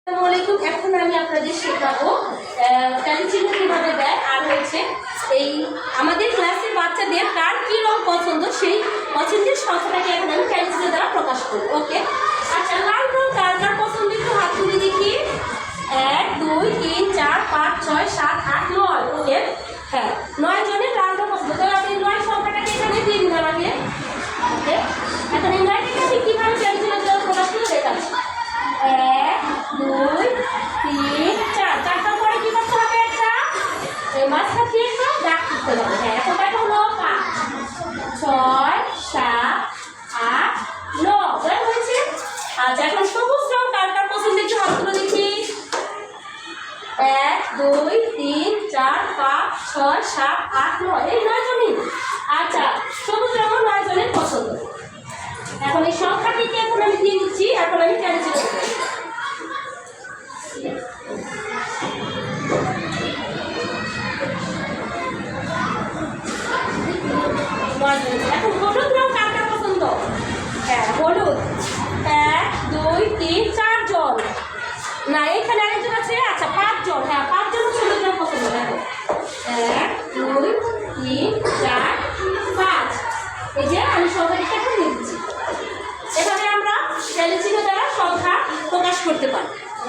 আসসালামু আলাইকুম। এখন আমি আপনাদের শেখাবো ট্যালিচিহ্ন কিভাবে দেয়, আর হচ্ছে এই আমাদের ক্লাসের বাচ্চাদের কার কী রং পছন্দ সেই পছন্দের সংখ্যাটাকে এখন আমি ট্যালিচিহ্ন দ্বারা প্রকাশ করব। ওকে, আচ্ছা, লাল রং কার কার পছন্দ একটু হাত তুলে দেখি। 1 2 3 4 5 6 7 8 9। ওকে, হ্যাঁ, 9 জনের লাল রং পছন্দ। তো আপনি 9 সংখ্যাটাকে এখানে দিয়ে দিন আমাকে। ওকে, এখন এই 9টাকে আমি কীভাবে ট্যালিচিহ্ন দ্বারা প্রকাশ করবো দেখাচ্ছি। 1 2 3 4, চারটার পরে কি করতে হবে? একটা মাঝখান দিয়ে একটা দাগ করতে হবে। হ্যাঁ, এখন কয়টা হলো? 5 6 7 8 9 হয়েছে। আচ্ছা, এখন সবুজ রং কার কার পছন্দ একটু হাত তুলে দেখি। 1 2 3 4 5 6 7 8 9, এই 9 জনই। আচ্ছা, সবুজ রঙ 9 জনের পছন্দ। এখন এই সংখ্যাটিকে এখন আমি দিয়ে দিচ্ছি। এখন আমি ট্যালিচিহ্ন দেব। এখন হলুদ রং কার কার পছন্দ? হ্যাঁ, হলুদ। 1 2 3 4 জন। না, এখানে আরেকজন আছে। আচ্ছা, 5 জন। হ্যাঁ, 5 জন হলুদ রং পছন্দ। দেখো, 1 2 3 4 5। এই যে আমি সংখ্যাটিকে এখন দিয়ে দিচ্ছি। এভাবে আমরা ট্যালিচিহ্ন দ্বারা সংখ্যা প্রকাশ করতে পারি।